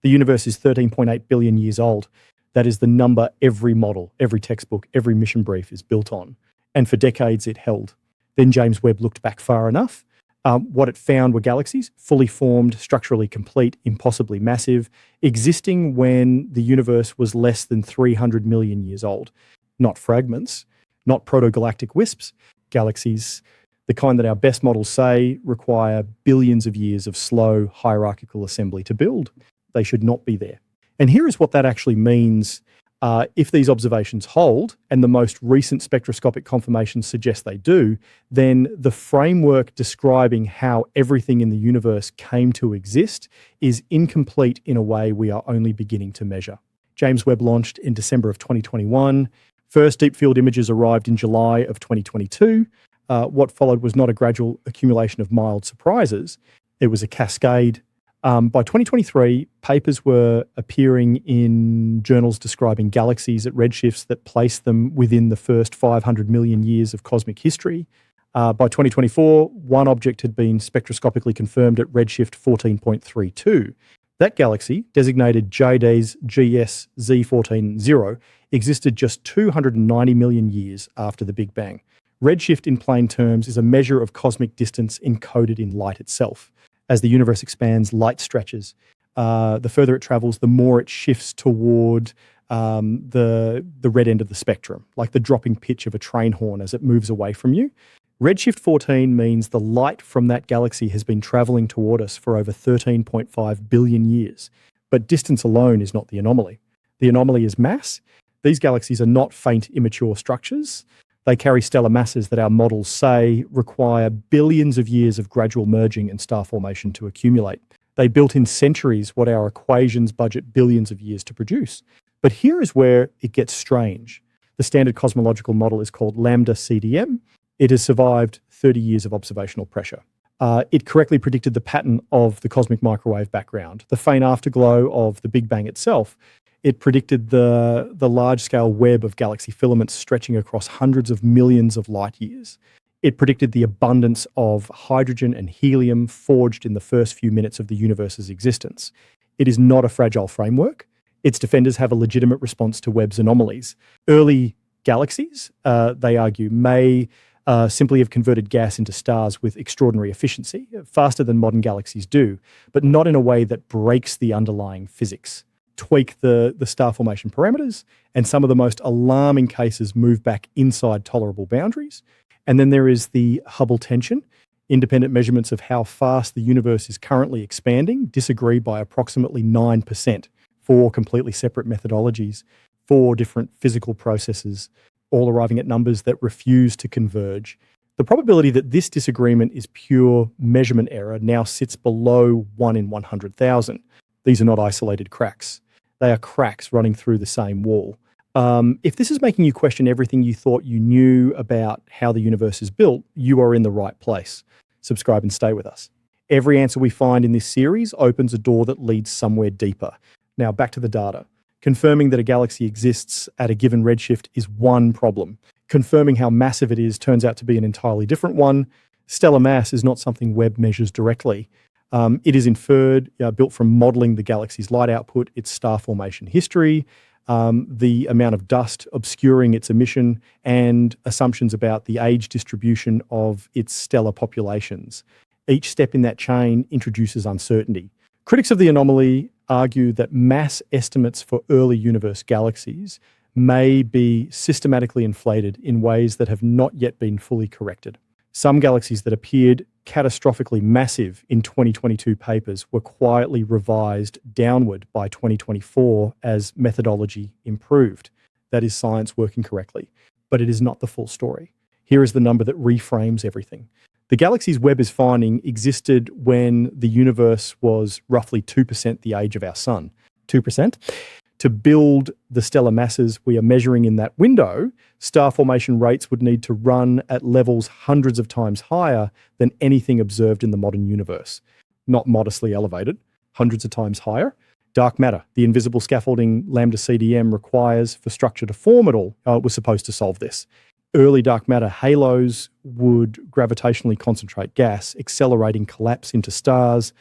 The universe is 13.8 billion years old. That is the number every model, every textbook, every mission brief is built on. And for decades it held. Then James Webb looked back far enough. What it found were galaxies, fully formed, structurally complete, impossibly massive, existing when the universe was less than 300 million years old. Not fragments, not protogalactic wisps, galaxies, the kind that our best models say require billions of years of slow hierarchical assembly to build. They should not be there. And here is what that actually means if these observations hold, and the most recent spectroscopic confirmations suggest they do, then the framework describing how everything in the universe came to exist is incomplete in a way we are only beginning to measure. James Webb launched in December of 2021. First deep field images arrived in July of 2022. What followed was not a gradual accumulation of mild surprises. It was a cascade. By 2023, papers were appearing in journals describing galaxies at redshifts that placed them within the first 500 million years of cosmic history. By 2024, one object had been spectroscopically confirmed at redshift 14.32. That galaxy, designated JDAS GS Z140, existed just 290 million years after the Big Bang. Redshift, in plain terms, is a measure of cosmic distance encoded in light itself. As the universe expands, light stretches. The further it travels, the more it shifts toward the red end of the spectrum, like the dropping pitch of a train horn as it moves away from you. Redshift 14 means the light from that galaxy has been traveling toward us for over 13.5 billion years. But distance alone is not the anomaly. The anomaly is mass. These galaxies are not faint, immature structures. They carry stellar masses that our models say require billions of years of gradual merging and star formation to accumulate. They built in centuries what our equations budget billions of years to produce. But here is where it gets strange. The standard cosmological model is called lambda CDM. It has survived 30 years of observational pressure. It correctly predicted the pattern of the cosmic microwave background, the faint afterglow of the Big Bang itself. It predicted the large-scale web of galaxy filaments stretching across hundreds of millions of light years. It predicted the abundance of hydrogen and helium forged in the first few minutes of the universe's existence. It is not a fragile framework. Its defenders have a legitimate response to Webb's anomalies. Early galaxies, they argue, may simply have converted gas into stars with extraordinary efficiency, faster than modern galaxies do, but not in a way that breaks the underlying physics. Tweak the star formation parameters, and some of the most alarming cases move back inside tolerable boundaries. And then there is the Hubble tension. Independent measurements of how fast the universe is currently expanding disagree by approximately 9%. 4 completely separate methodologies, 4 different physical processes, all arriving at numbers that refuse to converge. The probability that this disagreement is pure measurement error now sits below 1 in 100,000. These are not isolated cracks. They are cracks running through the same wall. If this is making you question everything you thought you knew about how the universe is built, you are in the right place. Subscribe and stay with us. Every answer we find in this series opens a door that leads somewhere deeper. Now back to the data. Confirming that a galaxy exists at a given redshift is one problem. Confirming how massive it is turns out to be an entirely different one. Stellar mass is not something Webb measures directly. It is inferred, built from modeling the galaxy's light output, its star formation history, the amount of dust obscuring its emission, and assumptions about the age distribution of its stellar populations. Each step in that chain introduces uncertainty. Critics of the anomaly argue that mass estimates for early universe galaxies may be systematically inflated in ways that have not yet been fully corrected. Some galaxies that appeared catastrophically massive in 2022 papers were quietly revised downward by 2024 as methodology improved. That is science working correctly, but it is not the full story. Here is the number that reframes everything. The galaxies Webb is finding existed when the universe was roughly 2% the age of our sun. 2%? To build the stellar masses we are measuring in that window, star formation rates would need to run at levels hundreds of times higher than anything observed in the modern universe. Not modestly elevated, hundreds of times higher. Dark matter, the invisible scaffolding lambda CDM requires for structure to form at all, was supposed to solve this. Early dark matter halos would gravitationally concentrate gas, accelerating collapse into stars.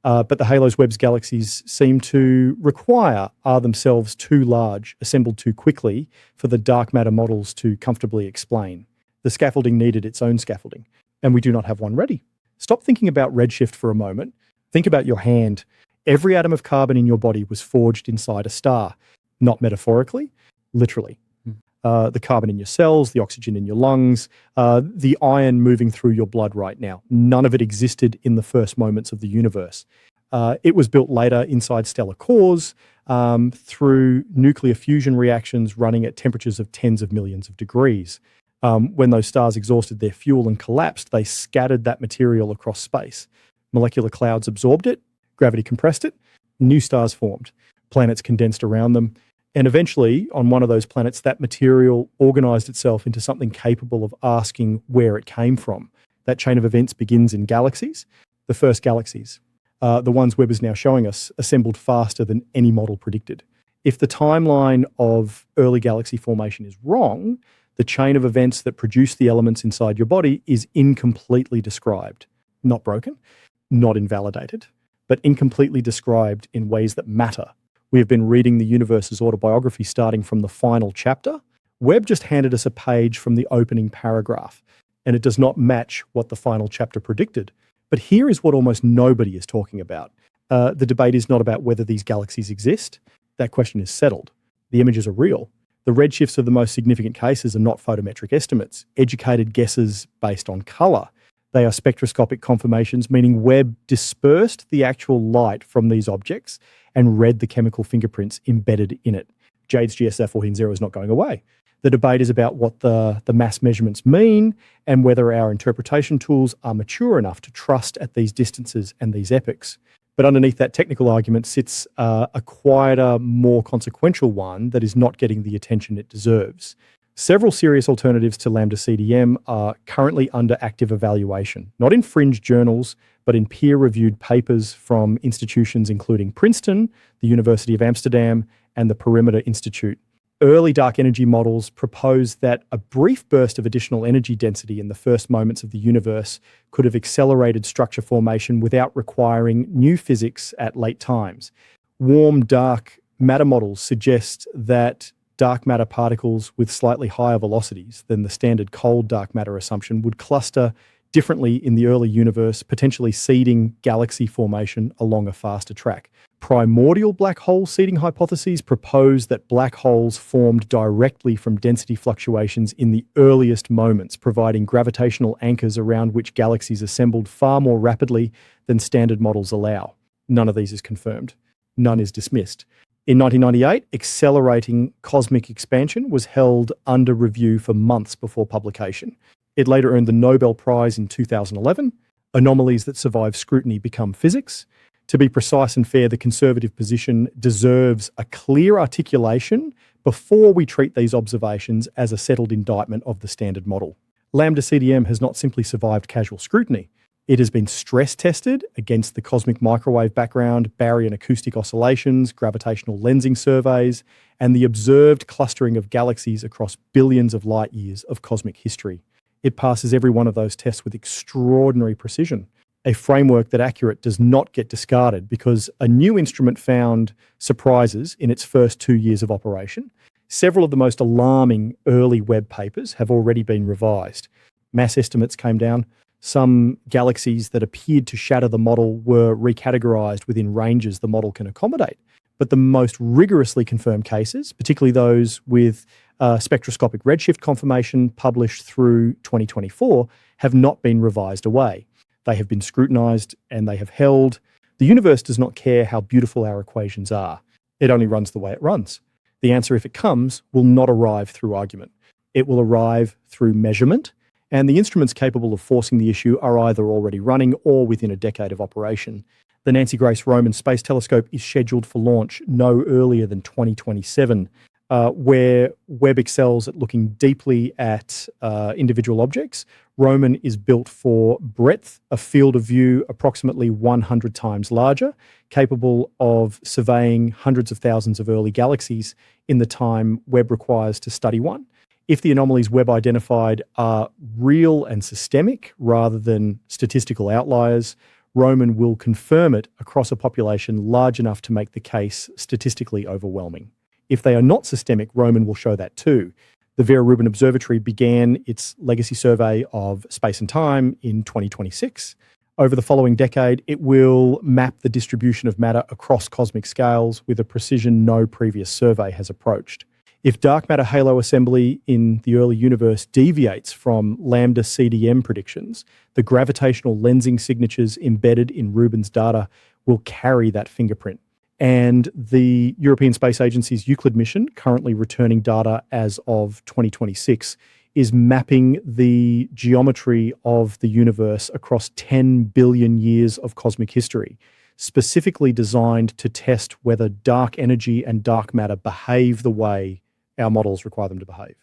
But the halos Webb's galaxies seem to require are themselves too large, assembled too quickly for the dark matter models to comfortably explain. The scaffolding needed its own scaffolding, and we do not have one ready. Stop thinking about redshift for a moment. Think about your hand. Every atom of carbon in your body was forged inside a star, not metaphorically, literally. The carbon in your cells, the oxygen in your lungs, the iron moving through your blood right now. None of it existed in the first moments of the universe. It was built later inside stellar cores through nuclear fusion reactions running at temperatures of tens of millions of degrees. When those stars exhausted their fuel and collapsed, they scattered that material across space. Molecular clouds absorbed it, gravity compressed it, new stars formed, planets condensed around them. And eventually, on one of those planets, that material organized itself into something capable of asking where it came from. That chain of events begins in galaxies, the first galaxies. The ones Webb is now showing us assembled faster than any model predicted. If the timeline of early galaxy formation is wrong, the chain of events that produce the elements inside your body is incompletely described. Not broken, not invalidated, but incompletely described in ways that matter. We have been reading the universe's autobiography starting from the final chapter. Webb just handed us a page from the opening paragraph, and it does not match what the final chapter predicted. But here is what almost nobody is talking about. The debate is not about whether these galaxies exist. That question is settled. The images are real. The redshifts of the most significant cases are not photometric estimates, educated guesses based on color. They are spectroscopic confirmations, meaning Webb dispersed the actual light from these objects and read the chemical fingerprints embedded in it. JADE's GSF 140 is not going away. The debate is about what the mass measurements mean and whether our interpretation tools are mature enough to trust at these distances and these epochs. But underneath that technical argument sits a quieter, more consequential one that is not getting the attention it deserves. Several serious alternatives to lambda CDM are currently under active evaluation, not in fringe journals, but in peer-reviewed papers from institutions including Princeton, the University of Amsterdam, and the Perimeter Institute. Early dark energy models propose that a brief burst of additional energy density in the first moments of the universe could have accelerated structure formation without requiring new physics at late times. Warm dark matter models suggest that dark matter particles with slightly higher velocities than the standard cold dark matter assumption would cluster differently in the early universe, potentially seeding galaxy formation along a faster track. Primordial black hole seeding hypotheses propose that black holes formed directly from density fluctuations in the earliest moments, providing gravitational anchors around which galaxies assembled far more rapidly than standard models allow. None of these is confirmed. None is dismissed. In 1998, accelerating cosmic expansion was held under review for months before publication. It later earned the Nobel Prize in 2011. Anomalies that survive scrutiny become physics. To be precise and fair, the conservative position deserves a clear articulation before we treat these observations as a settled indictment of the standard model. Lambda CDM has not simply survived casual scrutiny. It has been stress tested against the cosmic microwave background, baryon acoustic oscillations, gravitational lensing surveys, and the observed clustering of galaxies across billions of light years of cosmic history. It passes every one of those tests with extraordinary precision, a framework that accurate does not get discarded because a new instrument found surprises in its first 2 years of operation. Several of the most alarming early Webb papers have already been revised. Mass estimates came down. Some galaxies that appeared to shatter the model were recategorized within ranges the model can accommodate. But the most rigorously confirmed cases, particularly those with spectroscopic redshift confirmation published through 2024, have not been revised away. They have been scrutinized and they have held. The universe does not care how beautiful our equations are. It only runs the way it runs. The answer, if it comes, will not arrive through argument. It will arrive through measurement, and the instruments capable of forcing the issue are either already running or within a decade of operation. The Nancy Grace Roman Space Telescope is scheduled for launch no earlier than 2027, where Webb excels at looking deeply at individual objects. Roman is built for breadth, a field of view approximately 100 times larger, capable of surveying hundreds of thousands of early galaxies in the time Webb requires to study one. If the anomalies Webb identified are real and systemic rather than statistical outliers, Roman will confirm it across a population large enough to make the case statistically overwhelming. If they are not systemic, Roman will show that too. The Vera Rubin Observatory began its legacy survey of space and time in 2026. Over the following decade, it will map the distribution of matter across cosmic scales with a precision no previous survey has approached. If dark matter halo assembly in the early universe deviates from lambda CDM predictions, the gravitational lensing signatures embedded in Rubin's data will carry that fingerprint. And the European Space Agency's Euclid mission, currently returning data as of 2026, is mapping the geometry of the universe across 10 billion years of cosmic history, specifically designed to test whether dark energy and dark matter behave the way our models require them to behave.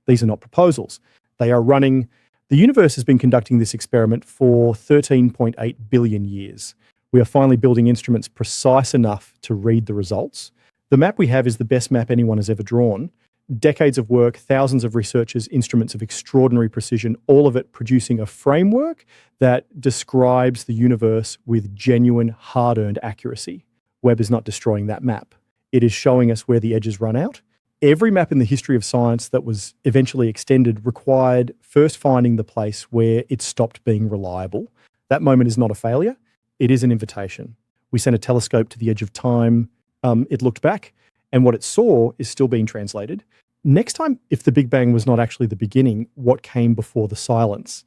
These are not proposals. They are running. The universe has been conducting this experiment for 13.8 billion years. We are finally building instruments precise enough to read the results. The map we have is the best map anyone has ever drawn. Decades of work, thousands of researchers, instruments of extraordinary precision, all of it producing a framework that describes the universe with genuine, hard-earned accuracy. Webb is not destroying that map. It is showing us where the edges run out. Every map in the history of science that was eventually extended required first finding the place where it stopped being reliable. That moment is not a failure. It is an invitation. We sent a telescope to the edge of time. It looked back, and what it saw is still being translated. Next time, if the Big Bang was not actually the beginning, what came before the silence?